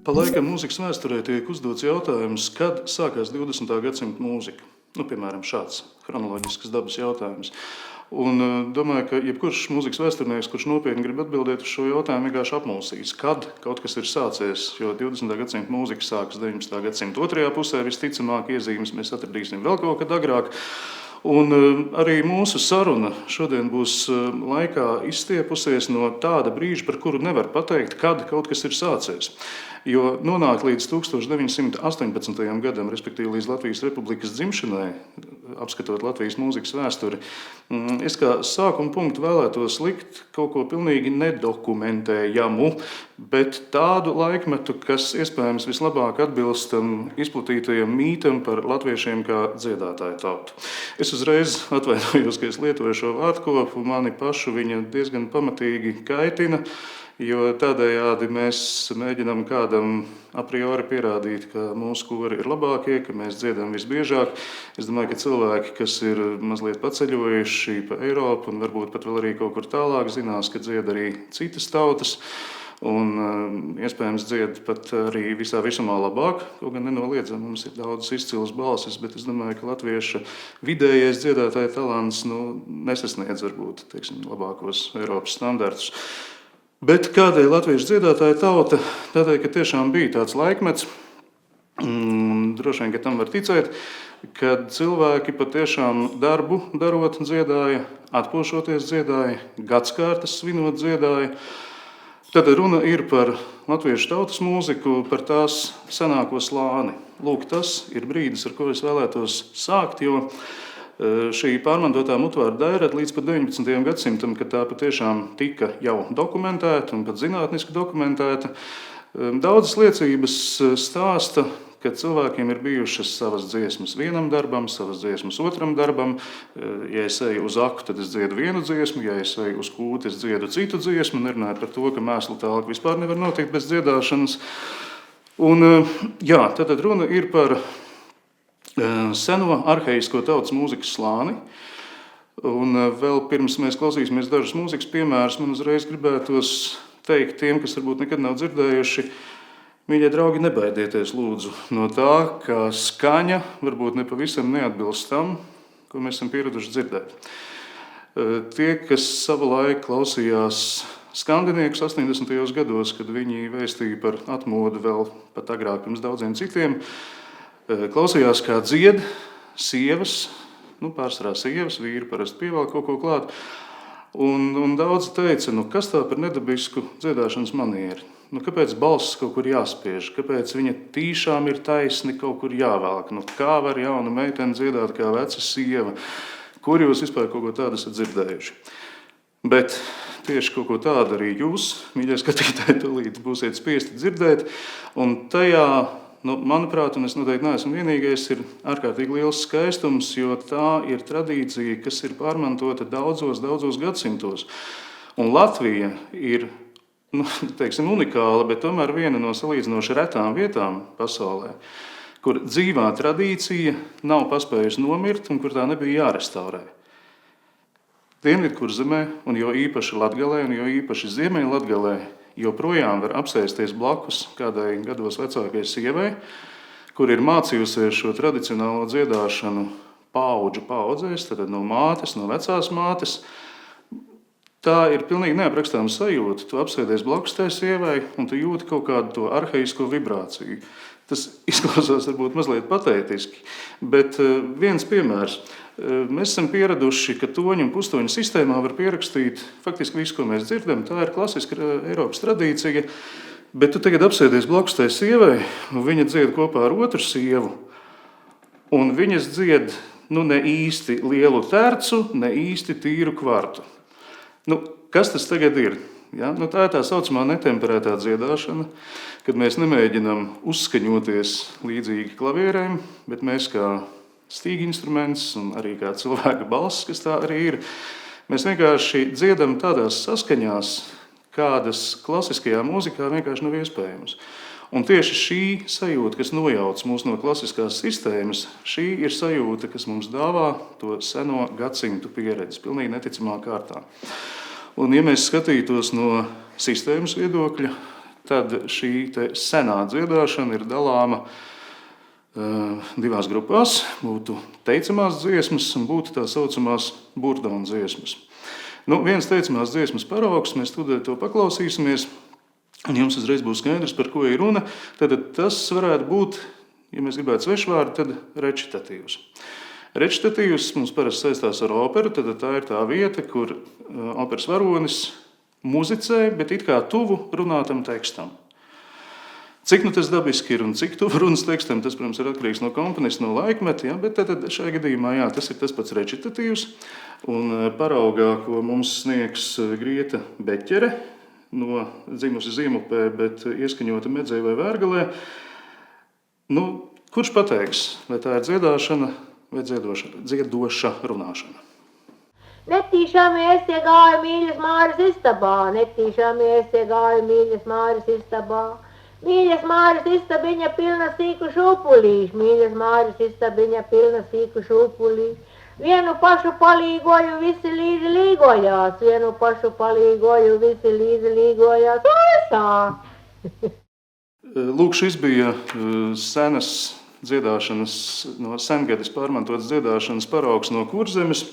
Pa laikam mūzikas vēsturē tiek uzdots jautājums, kad sākās 20. gadsimta mūzika. Piemēram, šāds chronoloģisks dabas jautājums. Un domāju, ka jebkurš mūzikas vēsturnieks, kurš nopietni grib atbildēt uz šo jautājumu, vienkārši apmulsīs, kad kaut kas ir sācies, jo 20. gadsimta mūzika sākas 19. gadsimta otrajā pusē, visticamāk iezīmes mēs atradīsim vēl kaut kad agrāk. Un arī mūsu saruna šodien būs laikā izstiepusies no tāda brīža, par kuru nevar pateikt, kad kaut kas ir sācies. Jo nonākt līdz 1918. gadam, respektīvi līdz Latvijas Republikas dzimšanai, apskatot Latvijas mūzikas vēsturi, es kā sākuma punktu vēlētos likt kaut ko pilnīgi nedokumentējamu, bet tādu laikmetu, kas iespējams vislabāk atbilst izplatītajam mītam par latviešiem kā dziedātāju tautu. Es uzreiz atvainojos, ka es lietoju šo vārdkopu, mani pašu viņa diezgan pamatīgi kaitina, jo tādējādi mēs mēģinām kādam a priori pierādīt, ka mūsu kori ir labākie, ka mēs dziedam visbiežāk. Es domāju, ka cilvēki, kas ir mazliet paceļojuši pa Eiropu un varbūt pat vēl arī kaut kur tālāk, zinās, ka dzied arī citas tautas. Un iespējams dzied pat arī visā visumā labāk, kaut gan nenoliedzam, mums ir daudz izcils balsis, bet es domāju, ka latvieša vidējais dziedātāja talants nesasniedz varbūt, labākos Eiropas standartus. Bet kādēļ latviešu dziedātāja tauta? Tādēļ, ka tiešām bija tāds laikmets, droši vien, ka tam var ticēt, kad cilvēki patiešām darbu darot dziedāja, atpūšoties dziedāja, gadskārtas svinot dziedāja. Tad runa ir par latviešu tautas mūziku, par tās senāko slāni. Lūk, tas ir brīdis, ar ko es vēlētos sākt, jo šī pārmantotā mutvārda dairada līdz pat 19. gadsimtam, kad tā patiešām tika jau dokumentēta un pat zinātniski dokumentēta, daudzas liecības stāsta, ka cilvēkiem ir bijušas savas dziesmas vienam darbam, savas dziesmas otram darbam. Ja es eju uz aku, tad es dziedu vienu dziesmu, ja es eju uz kūti, es dziedu citu dziesmu, nerunājot par to, ka mēslu tālāk vispār nevar notikt bez dziedāšanas. Un, jā, tad runa ir par seno arhaisko tautas mūzikas slāni. Un vēl pirms mēs klausīsimies dažus mūzikas piemērus, man uzreiz gribētos teikt tiem, kas varbūt nekad nav dzirdējuši, mīļie draugi, nebaidieties lūdzu no tā, ka skaņa varbūt nepavisam neatbilst tam, ko mēs esam pieraduši dzirdēt. Tie, kas savu laiku klausījās skandiniekus 80. gados, kad viņi vēstīja par atmodu vēl pat agrāk pirms daudziem citiem, klausījās, kā dzied sievas, pārsvarā sievas, vīri parasti pievēl kaut ko klāt, un daudzi teica, kas tā par nedabisku dziedāšanas manieri? Kāpēc balss kaut kur jāspiež? Kāpēc viņa tīšām ir taisni kaut kur jāvelk? Kā var jauna meitene dziedāt kā veca sieva? Kur jūs vispār kaut ko tādu esat dzirdējuši? Bet tieši kaut ko tādu arī jūs, mīļie skatītāji, tūlīt būsiet spiesti dzirdēt, un tajā, manuprāt, un es noteikti neesmu vienīgais, ir ārkārtīgi liels skaistums, jo tā ir tradīcija, kas ir pārmantota daudzos gadsimtos. Un Latvija ir, unikāla, bet tomēr viena no salīdzinoši retām vietām pasaulē, kur dzīvā tradīcija nav paspējusi nomirt un kur tā nebija jārestaurē. Dienvidkurzemē, un jo īpaši Latgalē, un jo īpaši Ziemeļlatgalē, joprojām var apsēsties blakus kādai gados vecākai sievai, kur ir mācījusies šo tradicionālo dziedāšanu paudžu paudzēs, tad no mātes, no vecās mātes. Tā ir pilnīgi neaprakstāma sajūta. Tu apsēdies blakus tai sievai, un tu jūti kaut kādu to arhaisko vibrāciju. Tas izklausās varbūt mazliet patētiski, bet viens piemērs. Mēs esam pieraduši, ka toņu un pustoņu sistēmā var pierakstīt faktiski visu, ko mēs dzirdam. Tā ir klasiska Eiropas tradīcija, bet tu tagad apsēdies blakus tai sievai, un viņa dzied kopā ar otru sievu, un viņas dzied ne īsti lielu tercu, ne īsti tīru kvartu. Kas tas tagad ir? Ja? Tā ir tā saucamā netemperētā dziedāšana, kad mēs nemēģinām uzskaņoties līdzīgi klavierēm, bet mēs kā stīga instruments un arī kā cilvēka balss, kas tā arī ir, mēs vienkārši dziedam tādās saskaņās, kādas klasiskajā mūzikā vienkārši nav iespējams. Un tieši šī sajūta, kas nojauc mūs no klasiskās sistēmas, šī ir sajūta, kas mums dāvā to seno gadsimtu pieredzi, pilnīgi neticamā kārtā. Un ja mēs skatītos no sistēmas viedokļa, tad šī senā dziedāšana ir dalāma divās grupās. Būtu teicamās dziesmas un būtu tā saucamās burdona dziesmas. Viens teicamās dziesmas paraugs, mēs tūdēļ to paklausīsimies, un jums uzreiz būs skaidrs, par ko ir runa. Tad tas varētu būt, ja mēs gribētu svešvārdu, tad recitatīvs. Recitatīvs mums parasti saistās ar operu, tad tā ir tā vieta, kur operas varonis muzicē, bet it kā tuvu runātam tekstam. Cik tas dabiski ir un cik tuvu runas tekstam, tas, protams, ir atkarīgs no komponista, no laikmeta, bet tad šajā gadījumā tas ir tas pats recitatīvs. Un paraugā, ko mums sniegs Grieta Beķere, dzimusi Ziemupē, bet ieskaņota Medzē vai Vērgalē, kurš pateiks, vai tā ir dziedāšana vai dziedoša runāšana? Netīšamies iegāja mīļas Māras istabā, netīšamies iegāja mīļas Māras istabā. Mīļas Māras istabiņa pilna sīku šūpulīšu, mīļas Māras istabiņa pilna sīku šūpulīšu. Vienu pašu palīgoju, visi līdzi līgojās, vienu pašu palīgoju, visi līdzi līgojās. Lūk, šis bija senas dziedāšanas, no sengadis pārmantotas dziedāšanas paraugs no Kurzemes.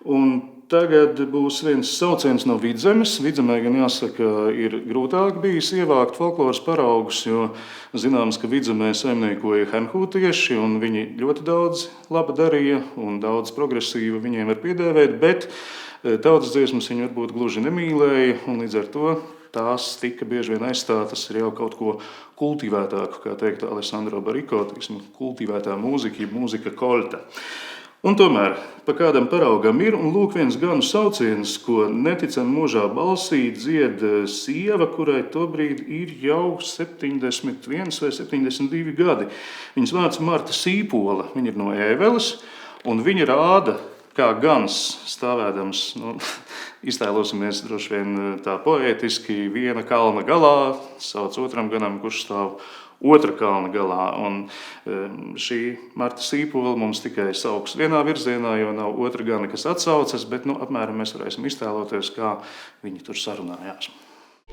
Un tagad būs viens sauciens no Vidzemes. Vidzemē, gan jāsaka, ir grūtāk bijis ievākt folkloras paraugus, jo zināms, ka Vidzemē saimniekoja henhūtieši, un viņi ļoti daudz laba darīja, un daudz progresīva viņiem var piedēvēt, bet tautas dziesmas viņi varbūt gluži nemīlēja, un līdz ar to tās tika bieži vien aizstātas ar jau kaut ko kultivētāku, kā teikt Alessandro Bariko, kultivētā mūzika kolta. Un tomēr pa kādam paraugam ir, un lūk viens ganu sauciens, ko neticam možā balsī dzied sieva, kurai tobrīd ir jau 71 vai 72 gadi. Viņas vārds Marta Sīpola, viņa ir no Ēveles, un viņa rāda, kā gans stāvēdams, iztēlosimies droši vien tā poētiski, viena kalna galā, sauc otram ganam, kurš stāv otra kalna galā. Un šī Marta Sīpola mums tikai sauks vienā virzienā, jo nav otra gana, kas atsaucas, bet apmēram mēs varēsim iztēloties, kā viņi tur sarunājās.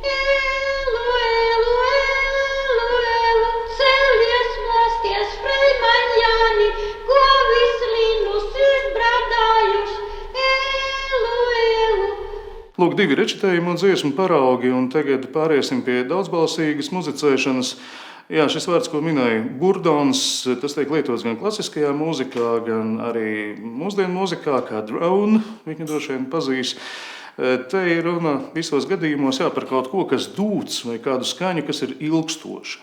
Elu, elu, elu, elu, celies mosties, Freimaņjāni, govis linus izbrādājuši. Elu, elu. Lūk, divi recitējumi un dziesmu paraugi, un tagad pāriesim pie daudzbalsīgas muzicēšanas. Jā, šis vārds, ko minēja burdons, tas tiek lietots gan klasiskajā mūzikā, gan arī mūsdienu mūzikā, kā drone, viņi droši vien pazīs. Te ir runa visos gadījumos par kaut ko, kas dūts, vai kādu skaņu, kas ir ilgstoša.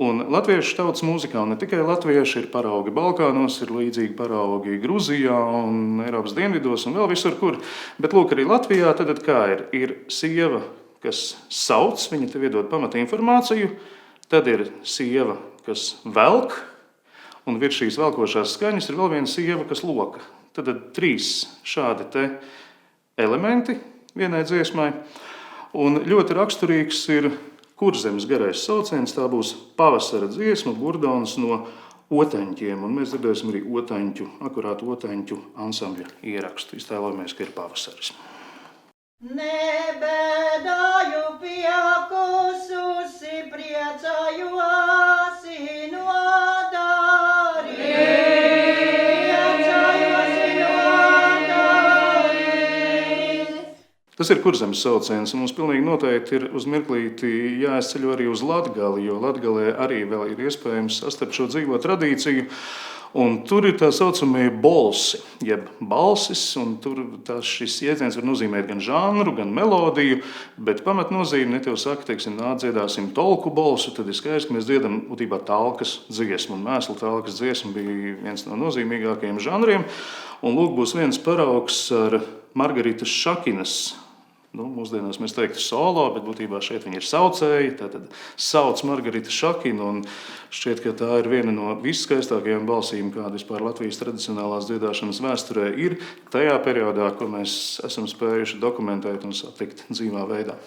Un latviešu tautas mūzikā, un ne tikai latvieši, ir paraugi Balkānos, ir līdzīgi paraugi Gruzijā un Eiropas dienvidos un vēl visur, kur. Bet lūk, arī Latvijā tad kā ir? Ir sieva, kas sauc, viņa tev iedod pamata informāciju. Tad ir sieva, kas velk, un virs šīs velkošās skaņas ir vēl viena sieva, kas loka. Tad 3 šādi te elementi vienai dziesmai. Un ļoti raksturīgs ir Kurzemes garais sauciens, tā būs pavasara dziesma, burdons no otaņķiem. Un mēs dzirdēsim arī akurāt otaņķu ansambļa ierakstu. Iztēlojamies, ka ir pavasaris. Nebēdāju piekususi, priecājosi nodarīt. Tas ir Kurzemes sauciens, un mums pilnīgi noteikti ir uz mirklīti jāizceļo arī uz Latgali, jo Latgalē arī vēl ir iespējams sastapt šo dzīvo tradīciju. Un tur ir tā saucamie bolsi, jeb balsis, un tur šis jēdziens var nozīmēt gan žanru, gan melodiju, bet pamatnozīme, ne tev saka, teiksim, dziedāsim tolku bolsu, tad ir skaidrs, ka mēs dziedam būtībā talkas dziesmu, un mēslu talkas dziesma bija viens no nozīmīgākajiem žanriem, un lūk būs viens paraugs ar Margaritas Šakinas. Mūsdienās mēs teiktu solo, bet būtībā šeit viņi ir saucēji, tātad sauc Margarita Šakina, un šķiet, ka tā ir viena no visskaistākajām balsīm, kāda vispār Latvijas tradicionālās dziedāšanas vēsturē ir tajā periodā, ko mēs esam spējuši dokumentēt un satikt dzīvā veidā.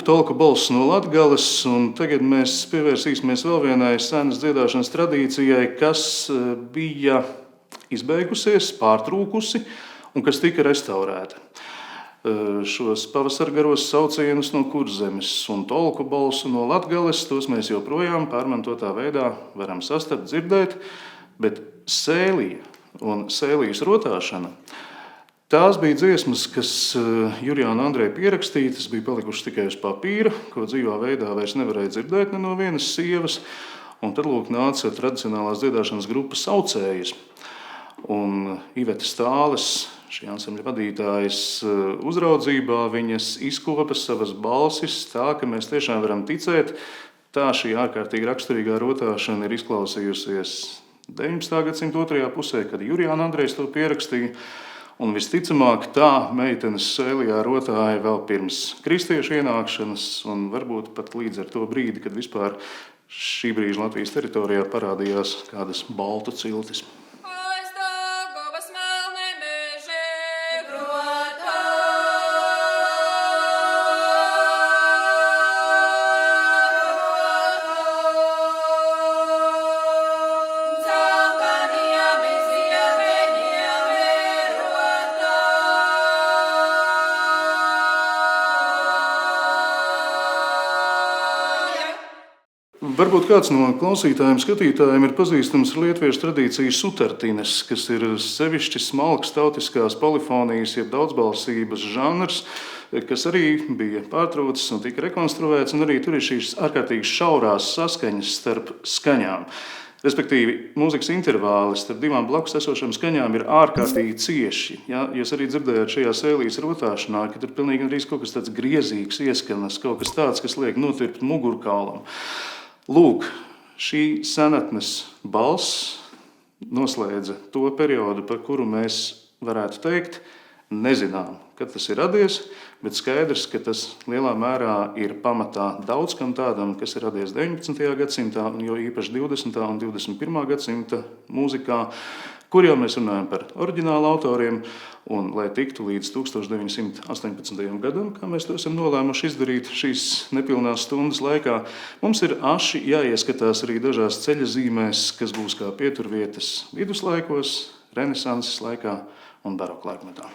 tolku balss no Latgales, un tagad mēs pievērsīsimies vēl vienai senas dziedāšanas tradīcijai, kas bija izbeigusies, pārtrūkusi un kas tika restaurēta. Šos pavasargaros saucienus no Kurzemes un tolku balsu no Latgales, tos mēs joprojām pārmantotā veidā varam sastapt, dzirdēt, bet sēlija un sēlijas rotāšana, tās bija dziesmas, kas Jurijāna Andreja pierakstītas, bija palikušas tikai uz papīra, ko dzīvā veidā vairs nevarēja dzirdēt ne no vienas sievas, un tad lūk nāca tradicionālās dziedāšanas grupas saucējas. Un Iveta Stāles, šī ansambļa vadītājas uzraudzībā, viņas izkopa savas balsis tā, ka mēs tiešām varam ticēt, tā šī ārkārtīgi raksturīgā rotāšana ir izklausījusies 19. gadsimta otrajā pusē, kad Jurijāna Andrejs to pierakstīja. Un visticamāk, tā meitenes sēlijā rotāja vēl pirms kristiešu ienākšanas, un varbūt pat līdz ar to brīdi, kad vispār šī brīža Latvijas teritorijā parādījās kādas baltu ciltis. Varbūt kāds no klausītājiem, skatītājiem ir pazīstams ar lietuviešu tradīciju sutartines, kas ir sevišķi smalks tautiskās polifonijas, jeb daudzbalsības žanrs, kas arī bija pārtrūcis un tika rekonstruēts, un arī tur ir šīs ārkārtīgi šaurās saskaņas starp skaņām. Respektīvi, mūzikas intervāli starp divām blakus esošām skaņām ir ārkārtīgi cieši. Ja, jūs arī dzirdējāt šajā sēlijas rotāšanā, ka tur pilnīgi arī kaut kas tāds griezīgs ieskanas, kaut kas tāds, kas liek notirpt mugurkaulam. Lūk, šī senatnes balss noslēdza to periodu, par kuru mēs varētu teikt, nezinām, kad tas ir radies, bet skaidrs, ka tas lielā mērā ir pamatā daudz kam tādam, kas ir radies 19. gadsimtā, un jo īpaši 20. un 21. gadsimta mūzikā, kur jau mēs runājam par oriģinālu autoriem, un lai tiktu līdz 1918. gadam, kā mēs to esam nolēmuši izdarīt šīs nepilnās stundas laikā, mums ir aši jāieskatās arī dažās ceļa zīmēs, kas būs kā pieturvietas viduslaikos, renesanses laikā un baroka laikmetā.